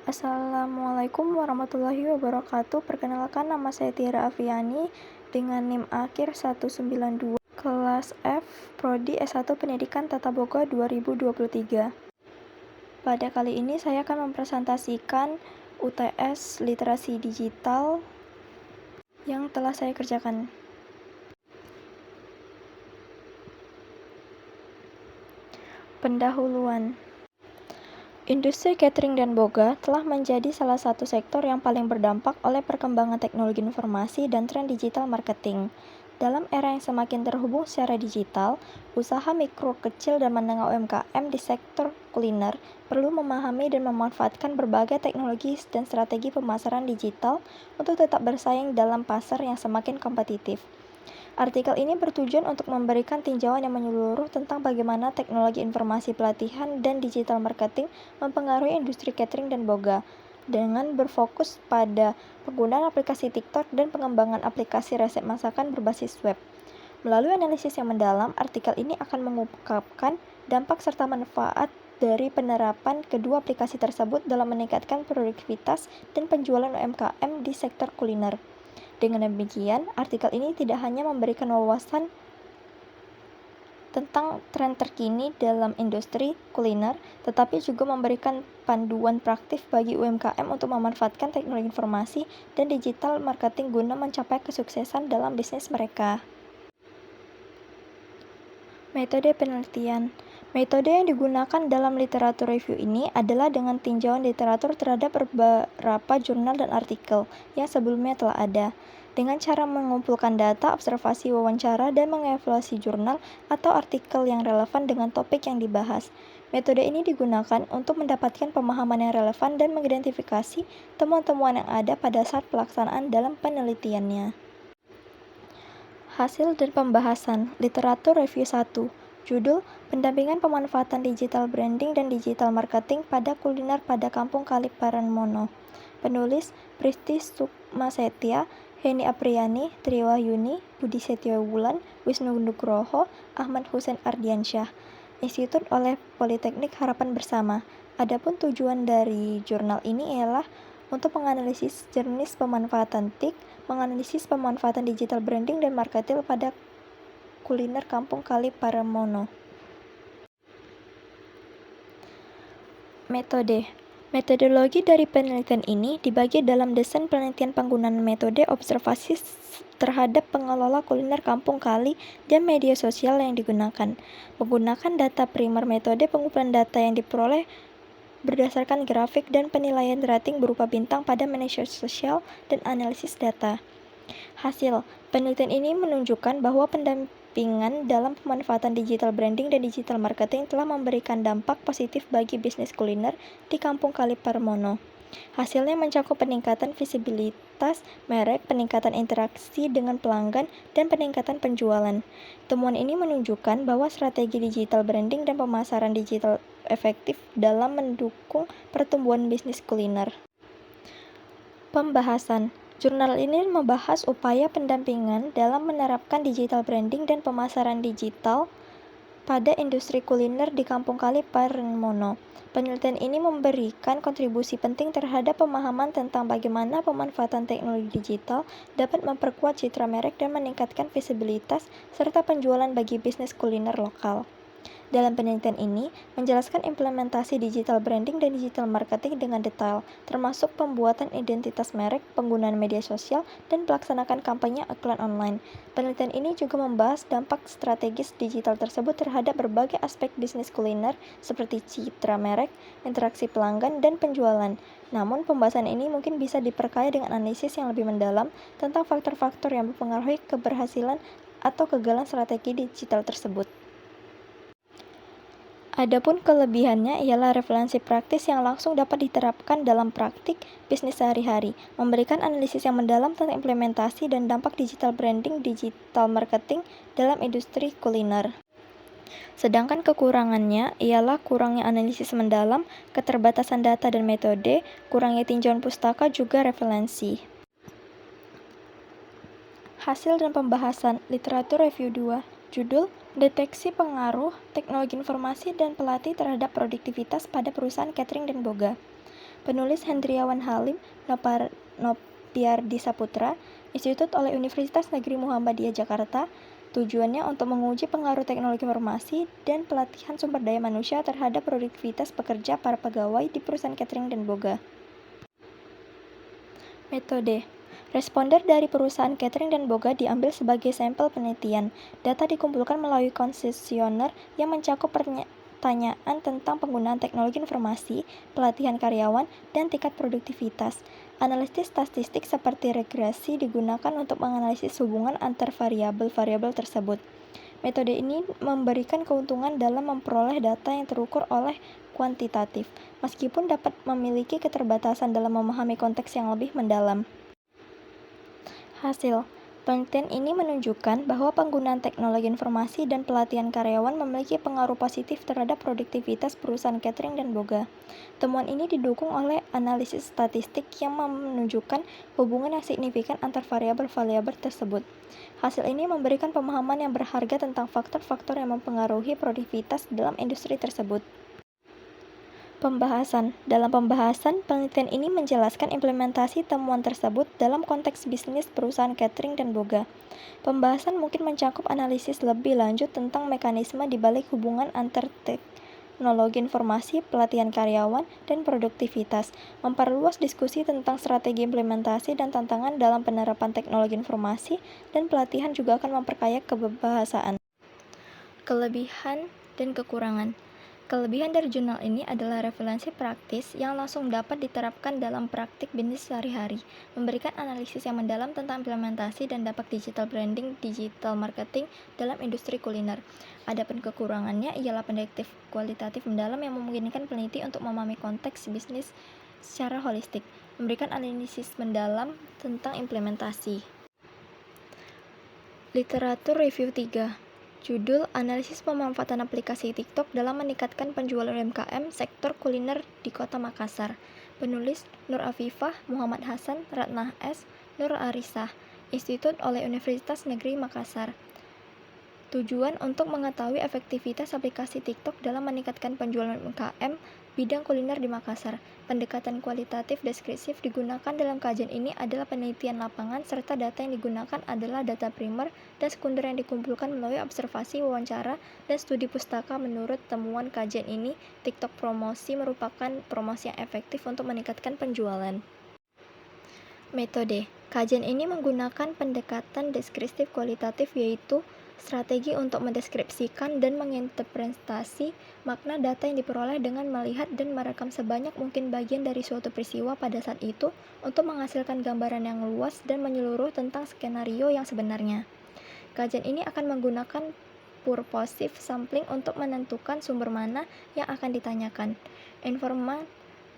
Assalamualaikum warahmatullahi wabarakatuh. Perkenalkan, nama saya Tiara Afriani dengan NIM akhir 192, kelas F, Prodi S1 Pendidikan Tata Boga 2023. Pada kali ini saya akan mempresentasikan UTS Literasi Digital yang telah saya kerjakan. Pendahuluan. Industri catering dan boga telah menjadi salah satu sektor yang paling berdampak oleh perkembangan teknologi informasi dan tren digital marketing. Dalam era yang semakin terhubung secara digital, usaha mikro, kecil, dan menengah UMKM di sektor kuliner perlu memahami dan memanfaatkan berbagai teknologi dan strategi pemasaran digital untuk tetap bersaing dalam pasar yang semakin kompetitif. Artikel ini bertujuan untuk memberikan tinjauan yang menyeluruh tentang bagaimana teknologi informasi pelatihan dan digital marketing mempengaruhi industri catering dan boga, dengan berfokus pada penggunaan aplikasi TikTok dan pengembangan aplikasi resep masakan berbasis web. Melalui analisis yang mendalam, artikel ini akan mengungkapkan dampak serta manfaat dari penerapan kedua aplikasi tersebut dalam meningkatkan produktivitas dan penjualan UMKM di sektor kuliner. Dengan demikian, artikel ini tidak hanya memberikan wawasan tentang tren terkini dalam industri kuliner, tetapi juga memberikan panduan praktis bagi UMKM untuk memanfaatkan teknologi informasi dan digital marketing guna mencapai kesuksesan dalam bisnis mereka. Metode penelitian. Metode yang digunakan dalam literatur review ini adalah dengan tinjauan literatur terhadap beberapa jurnal dan artikel yang sebelumnya telah ada, dengan cara mengumpulkan data, observasi, wawancara, dan mengevaluasi jurnal atau artikel yang relevan dengan topik yang dibahas. Metode ini digunakan untuk mendapatkan pemahaman yang relevan dan mengidentifikasi temuan-temuan yang ada pada saat pelaksanaan dalam penelitiannya. Hasil dan pembahasan. Literatur Review 1. Judul, Pendampingan Pemanfaatan Digital Branding dan Digital Marketing pada Kuliner pada Kampung Kali Paranmono. Penulis, Pristi Sukmasetia, Heni Apriani, Triwahyuni, Budi Setiawulan, Wisnu Nugroho, Ahmad Hussein Ardiansyah. Institut oleh Politeknik Harapan Bersama. Adapun tujuan dari jurnal ini ialah untuk menganalisis jenis pemanfaatan TIK, menganalisis pemanfaatan digital branding dan marketing pada kuliner Kampung Kali Paranmono. Metodologi dari penelitian ini dibagi dalam desain penelitian, penggunaan metode observasi terhadap pengelola kuliner kampung kali, dan media sosial yang digunakan. Menggunakan data primer, metode pengumpulan data yang diperoleh berdasarkan grafik dan penilaian rating berupa bintang pada media sosial dan analisis data. Hasil penelitian ini menunjukkan bahwa pendampingan dalam pemanfaatan digital branding dan digital marketing telah memberikan dampak positif bagi bisnis kuliner di Kampung Kali Paranmono. Hasilnya mencakup peningkatan visibilitas merek, peningkatan interaksi dengan pelanggan, dan peningkatan penjualan. Temuan ini menunjukkan bahwa strategi digital branding dan pemasaran digital efektif dalam mendukung pertumbuhan bisnis kuliner. Pembahasan. Jurnal ini membahas upaya pendampingan dalam menerapkan digital branding dan pemasaran digital pada industri kuliner di Kampung Kali Paranmono. Penelitian ini memberikan kontribusi penting terhadap pemahaman tentang bagaimana pemanfaatan teknologi digital dapat memperkuat citra merek dan meningkatkan visibilitas serta penjualan bagi bisnis kuliner lokal. Dalam penelitian ini, menjelaskan implementasi digital branding dan digital marketing dengan detail, termasuk pembuatan identitas merek, penggunaan media sosial, dan melaksanakan kampanye iklan online. Penelitian ini juga membahas dampak strategis digital tersebut terhadap berbagai aspek bisnis kuliner, seperti citra merek, interaksi pelanggan, dan penjualan. Namun, pembahasan ini mungkin bisa diperkaya dengan analisis yang lebih mendalam tentang faktor-faktor yang mempengaruhi keberhasilan atau kegagalan strategi digital tersebut. Adapun kelebihannya ialah referensi praktis yang langsung dapat diterapkan dalam praktik bisnis sehari-hari, memberikan analisis yang mendalam tentang implementasi dan dampak digital branding, digital marketing dalam industri kuliner. Sedangkan kekurangannya ialah kurangnya analisis mendalam, keterbatasan data dan metode, kurangnya tinjauan pustaka juga referensi. Hasil dan pembahasan. Literatur Review 2. Judul, Deteksi Pengaruh Teknologi Informasi dan Pelatih terhadap Produktivitas pada Perusahaan Catering dan Boga. Penulis Hendriawan Halim, Nopiardi Saputra, Institut oleh Universitas Negeri Muhammadiyah Jakarta. Tujuannya untuk menguji pengaruh teknologi informasi dan pelatihan sumber daya manusia terhadap produktivitas pekerja para pegawai di perusahaan catering dan boga. Metode. Responder dari perusahaan catering dan boga diambil sebagai sampel penelitian. Data dikumpulkan melalui konsesioner yang mencakup pertanyaan tentang penggunaan teknologi informasi, pelatihan karyawan, dan tingkat produktivitas. Analisis statistik seperti regresi digunakan untuk menganalisis hubungan antar variabel-variabel tersebut. Metode ini memberikan keuntungan dalam memperoleh data yang terukur oleh kuantitatif, meskipun dapat memiliki keterbatasan dalam memahami konteks yang lebih mendalam. Hasil penelitian ini menunjukkan bahwa penggunaan teknologi informasi dan pelatihan karyawan memiliki pengaruh positif terhadap produktivitas perusahaan catering dan boga. Temuan ini didukung oleh analisis statistik yang menunjukkan hubungan yang signifikan antar variabel-variabel tersebut. Hasil ini memberikan pemahaman yang berharga tentang faktor-faktor yang mempengaruhi produktivitas dalam industri tersebut. Pembahasan. Dalam pembahasan, penelitian ini menjelaskan implementasi temuan tersebut dalam konteks bisnis perusahaan catering dan boga. Pembahasan mungkin mencakup analisis lebih lanjut tentang mekanisme di balik hubungan antar teknologi informasi, pelatihan karyawan, dan produktivitas, memperluas diskusi tentang strategi implementasi dan tantangan dalam penerapan teknologi informasi, dan pelatihan juga akan memperkaya kebahasaan. Kelebihan dan kekurangan. Kelebihan dari jurnal ini adalah referensi praktis yang langsung dapat diterapkan dalam praktik bisnis sehari-hari, memberikan analisis yang mendalam tentang implementasi dan dampak digital branding, digital marketing dalam industri kuliner. Adapun kekurangannya ialah pendektif kualitatif mendalam yang memungkinkan peneliti untuk memahami konteks bisnis secara holistik, memberikan analisis mendalam tentang implementasi. Literatur review 3. Judul Analisis Pemanfaatan Aplikasi TikTok dalam Meningkatkan Penjualan UMKM Sektor Kuliner di Kota Makassar. Penulis Nur Afifah, Muhammad Hasan, Ratnah S, Nur Arisah, Institut oleh Universitas Negeri Makassar. Tujuan untuk mengetahui efektivitas aplikasi TikTok dalam meningkatkan penjualan UMKM bidang kuliner di Makassar. Pendekatan kualitatif deskriptif digunakan dalam kajian ini adalah penelitian lapangan serta data yang digunakan adalah data primer dan sekunder yang dikumpulkan melalui observasi, wawancara, dan studi pustaka. Menurut temuan kajian ini, TikTok promosi merupakan promosi yang efektif untuk meningkatkan penjualan. Metode. Kajian ini menggunakan pendekatan deskriptif kualitatif, yaitu strategi untuk mendeskripsikan dan menginterpretasi makna data yang diperoleh dengan melihat dan merekam sebanyak mungkin bagian dari suatu peristiwa pada saat itu untuk menghasilkan gambaran yang luas dan menyeluruh tentang skenario yang sebenarnya. Kajian ini akan menggunakan purposive sampling untuk menentukan sumber mana yang akan ditanyakan. Informan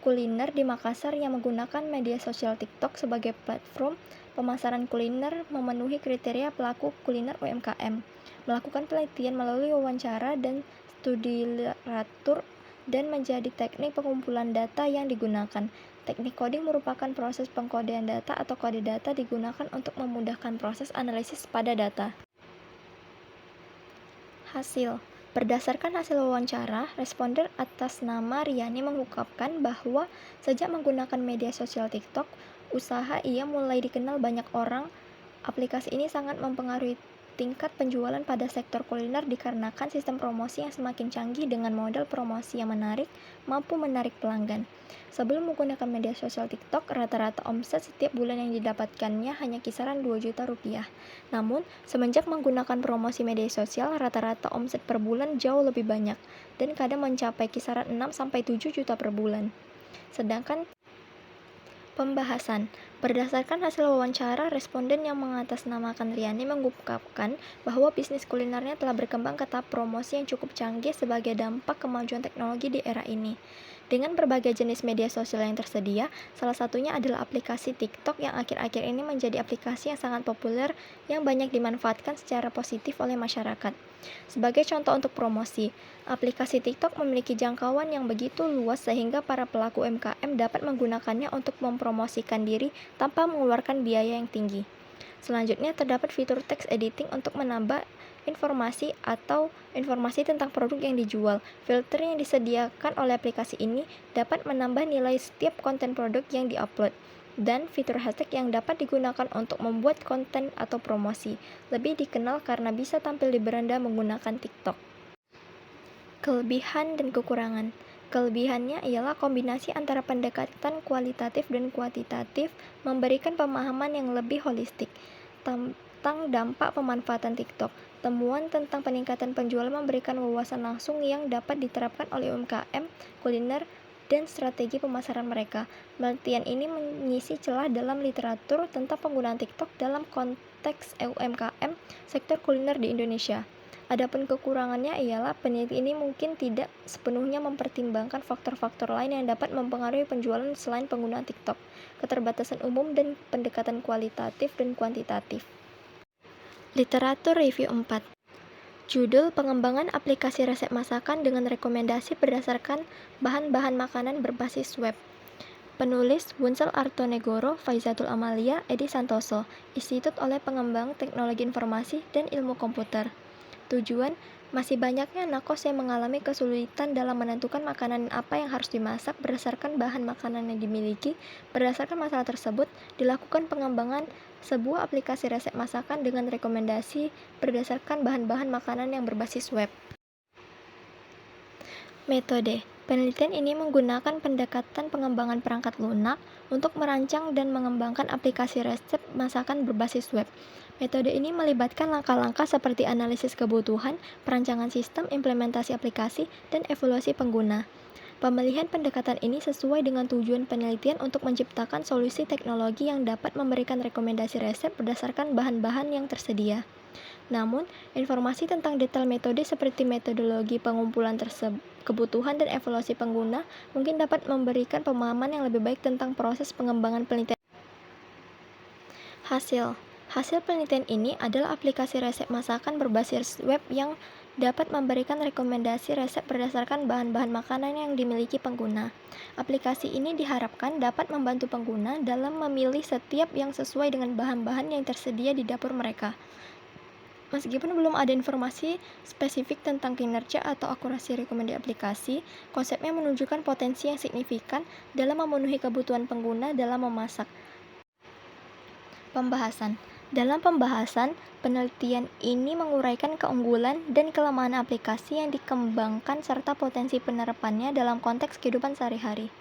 kuliner di Makassar yang menggunakan media sosial TikTok sebagai platform pemasaran kuliner memenuhi kriteria pelaku kuliner UMKM. Melakukan penelitian melalui wawancara dan studi literatur dan menjadi teknik pengumpulan data yang digunakan. Teknik coding merupakan proses pengkodean data atau kode data digunakan untuk memudahkan proses analisis pada data. Hasil. Berdasarkan hasil wawancara, responden atas nama Riani mengungkapkan bahwa sejak menggunakan media sosial TikTok, usaha ia mulai dikenal banyak orang. Aplikasi ini sangat mempengaruhi tingkat penjualan pada sektor kuliner dikarenakan sistem promosi yang semakin canggih dengan model promosi yang menarik, mampu menarik pelanggan. Sebelum menggunakan media sosial TikTok, rata-rata omset setiap bulan yang didapatkannya hanya kisaran 2 juta rupiah. Namun, semenjak menggunakan promosi media sosial, rata-rata omset per bulan jauh lebih banyak, dan kadang mencapai kisaran 6-7 juta per bulan. Sedangkan pembahasan. Berdasarkan hasil wawancara, responden yang mengatasnamakan Riani mengungkapkan bahwa bisnis kulinernya telah berkembang ke tahap promosi yang cukup canggih sebagai dampak kemajuan teknologi di era ini. Dengan berbagai jenis media sosial yang tersedia, salah satunya adalah aplikasi TikTok yang akhir-akhir ini menjadi aplikasi yang sangat populer yang banyak dimanfaatkan secara positif oleh masyarakat. Sebagai contoh untuk promosi, aplikasi TikTok memiliki jangkauan yang begitu luas sehingga para pelaku UMKM dapat menggunakannya untuk mempromosikan diri tanpa mengeluarkan biaya yang tinggi. Selanjutnya, terdapat fitur text editing untuk menambah informasi atau informasi tentang produk yang dijual. Filter yang disediakan oleh aplikasi ini dapat menambah nilai setiap konten produk yang diupload, dan fitur hashtag yang dapat digunakan untuk membuat konten atau promosi. Lebih dikenal karena bisa tampil di beranda menggunakan TikTok. Kelebihan dan kekurangan. Kelebihannya ialah kombinasi antara pendekatan kualitatif dan kuantitatif, memberikan pemahaman yang lebih holistik tentang dampak pemanfaatan TikTok. Temuan tentang peningkatan penjualan memberikan wawasan langsung yang dapat diterapkan oleh UMKM, kuliner, dan strategi pemasaran mereka. Penelitian ini mengisi celah dalam literatur tentang penggunaan TikTok dalam konteks UMKM sektor kuliner di Indonesia. Adapun kekurangannya ialah penelitian ini mungkin tidak sepenuhnya mempertimbangkan faktor-faktor lain yang dapat mempengaruhi penjualan selain penggunaan TikTok, keterbatasan umum, dan pendekatan kualitatif dan kuantitatif. Literatur review 4. Judul: Pengembangan aplikasi resep masakan dengan rekomendasi berdasarkan bahan-bahan makanan berbasis web. Penulis: Wuncel Artonegoro, Faizatul Amalia, Edi Santoso, Institut oleh Pengembang Teknologi Informasi dan Ilmu Komputer. Tujuan: masih banyaknya anak kos yang mengalami kesulitan dalam menentukan makanan apa yang harus dimasak berdasarkan bahan makanan yang dimiliki. Berdasarkan masalah tersebut, dilakukan pengembangan sebuah aplikasi resep masakan dengan rekomendasi berdasarkan bahan-bahan makanan yang berbasis web. Metode. Penelitian ini menggunakan pendekatan pengembangan perangkat lunak untuk merancang dan mengembangkan aplikasi resep masakan berbasis web. Metode ini melibatkan langkah-langkah seperti analisis kebutuhan, perancangan sistem, implementasi aplikasi, dan evaluasi pengguna. Pemilihan pendekatan ini sesuai dengan tujuan penelitian untuk menciptakan solusi teknologi yang dapat memberikan rekomendasi resep berdasarkan bahan-bahan yang tersedia. Namun, informasi tentang detail metode seperti metodologi pengumpulan kebutuhan dan evaluasi pengguna mungkin dapat memberikan pemahaman yang lebih baik tentang proses pengembangan penelitian. Hasil penelitian ini adalah aplikasi resep masakan berbasis web yang dapat memberikan rekomendasi resep berdasarkan bahan-bahan makanan yang dimiliki pengguna. Aplikasi ini diharapkan dapat membantu pengguna dalam memilih setiap yang sesuai dengan bahan-bahan yang tersedia di dapur mereka. Meskipun belum ada informasi spesifik tentang kinerja atau akurasi rekomendasi aplikasi, konsepnya menunjukkan potensi yang signifikan dalam memenuhi kebutuhan pengguna dalam memasak. Pembahasan. Dalam pembahasan, penelitian ini menguraikan keunggulan dan kelemahan aplikasi yang dikembangkan serta potensi penerapannya dalam konteks kehidupan sehari-hari.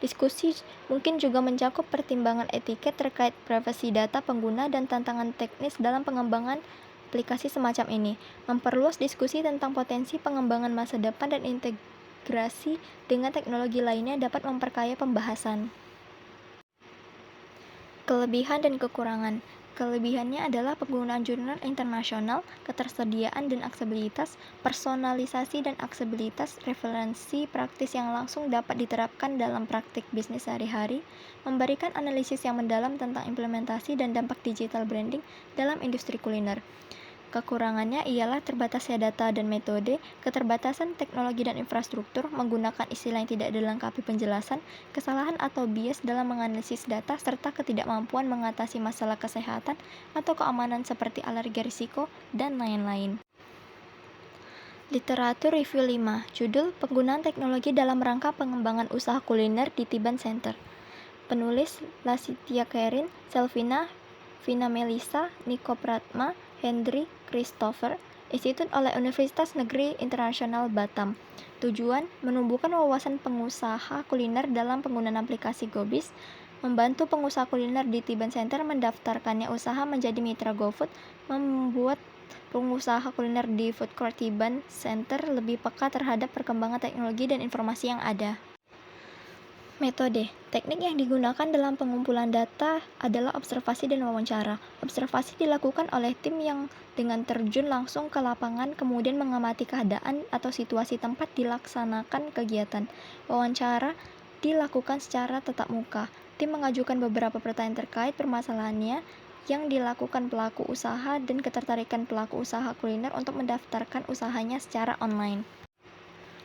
Diskusi mungkin juga mencakup pertimbangan etika terkait privasi data pengguna dan tantangan teknis dalam pengembangan aplikasi semacam ini. Memperluas diskusi tentang potensi pengembangan masa depan dan integrasi dengan teknologi lainnya dapat memperkaya pembahasan. Kelebihan dan kekurangan. Kelebihannya adalah penggunaan jurnal internasional, ketersediaan dan aksesibilitas, personalisasi dan aksesibilitas, referensi praktis yang langsung dapat diterapkan dalam praktik bisnis sehari-hari, memberikan analisis yang mendalam tentang implementasi dan dampak digital branding dalam industri kuliner. Kekurangannya ialah terbatasnya data dan metode, keterbatasan teknologi dan infrastruktur, menggunakan istilah yang tidak dilengkapi penjelasan, kesalahan atau bias dalam menganalisis data, serta ketidakmampuan mengatasi masalah kesehatan atau keamanan seperti alergi risiko, dan lain-lain. Literatur review 5. Judul: Penggunaan teknologi dalam rangka pengembangan usaha kuliner di Tiban Center. Penulis: Lasitya Kerin, Selvina, Vina Melisa, Niko Pratma, Hendry Christopher, Institut oleh Universitas Negeri Internasional Batam. Tujuan: menumbuhkan wawasan pengusaha kuliner dalam penggunaan aplikasi GoBiz, membantu pengusaha kuliner di Tiban Center mendaftarkannya usaha menjadi mitra GoFood, membuat pengusaha kuliner di Food Court Tiban Center lebih peka terhadap perkembangan teknologi dan informasi yang ada. Metode. Teknik yang digunakan dalam pengumpulan data adalah observasi dan wawancara. Observasi dilakukan oleh tim yang dengan terjun langsung ke lapangan kemudian mengamati keadaan atau situasi tempat dilaksanakan kegiatan. Wawancara dilakukan secara tatap muka. Tim mengajukan beberapa pertanyaan terkait permasalahannya yang dilakukan pelaku usaha dan ketertarikan pelaku usaha kuliner untuk mendaftarkan usahanya secara online.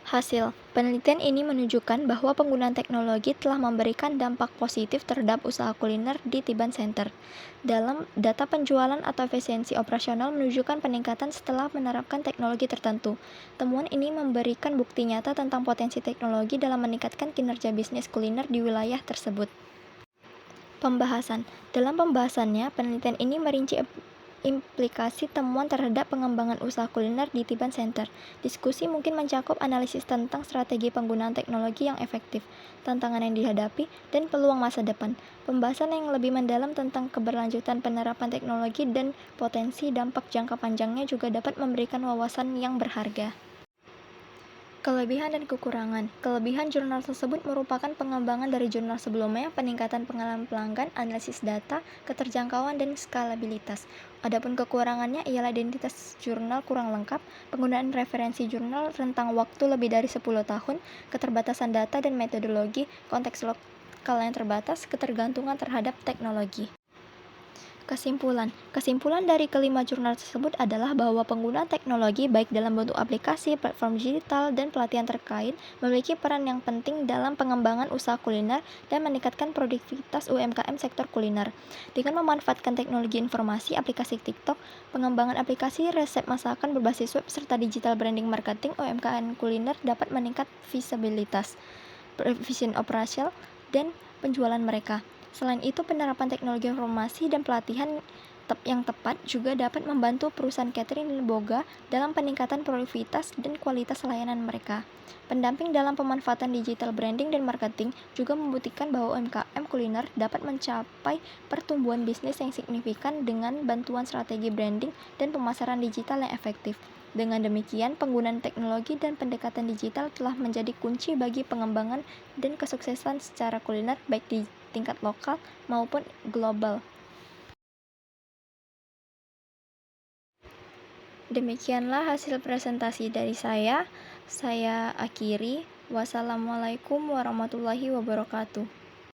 Hasil penelitian ini menunjukkan bahwa penggunaan teknologi telah memberikan dampak positif terhadap usaha kuliner di Tiban Center. Dalam data penjualan atau efisiensi operasional menunjukkan peningkatan setelah menerapkan teknologi tertentu. Temuan ini memberikan bukti nyata tentang potensi teknologi dalam meningkatkan kinerja bisnis kuliner di wilayah tersebut. Pembahasan. Dalam pembahasannya, penelitian ini merinci implikasi temuan terhadap pengembangan usaha kuliner di Tiban Center. Diskusi mungkin mencakup analisis tentang strategi penggunaan teknologi yang efektif, tantangan yang dihadapi, dan peluang masa depan. Pembahasan yang lebih mendalam tentang keberlanjutan penerapan teknologi dan potensi dampak jangka panjangnya juga dapat memberikan wawasan yang berharga. Kelebihan dan kekurangan. Kelebihan jurnal tersebut merupakan pengembangan dari jurnal sebelumnya, peningkatan pengalaman pelanggan, analisis data, keterjangkauan, dan skalabilitas. Adapun kekurangannya ialah identitas jurnal kurang lengkap, penggunaan referensi jurnal rentang waktu lebih dari 10 tahun, keterbatasan data dan metodologi, konteks lokal yang terbatas, ketergantungan terhadap teknologi. Kesimpulan dari kelima jurnal tersebut adalah bahwa penggunaan teknologi baik dalam bentuk aplikasi, platform digital, dan pelatihan terkait memiliki peran yang penting dalam pengembangan usaha kuliner dan meningkatkan produktivitas UMKM sektor kuliner. Dengan memanfaatkan teknologi informasi, aplikasi TikTok, pengembangan aplikasi resep masakan berbasis web, serta digital branding marketing, UMKM kuliner dapat meningkat visibilitas, efisien operasional, dan penjualan mereka. Selain itu, penerapan teknologi informasi dan pelatihan yang tepat juga dapat membantu perusahaan catering dan boga dalam peningkatan produktivitas dan kualitas layanan mereka. Pendamping dalam pemanfaatan digital branding dan marketing juga membuktikan bahwa UMKM kuliner dapat mencapai pertumbuhan bisnis yang signifikan dengan bantuan strategi branding dan pemasaran digital yang efektif. Dengan demikian, penggunaan teknologi dan pendekatan digital telah menjadi kunci bagi pengembangan dan kesuksesan secara kuliner baik di tingkat lokal maupun global. Demikianlah hasil presentasi dari saya. Saya akhiri. Wassalamualaikum warahmatullahi wabarakatuh.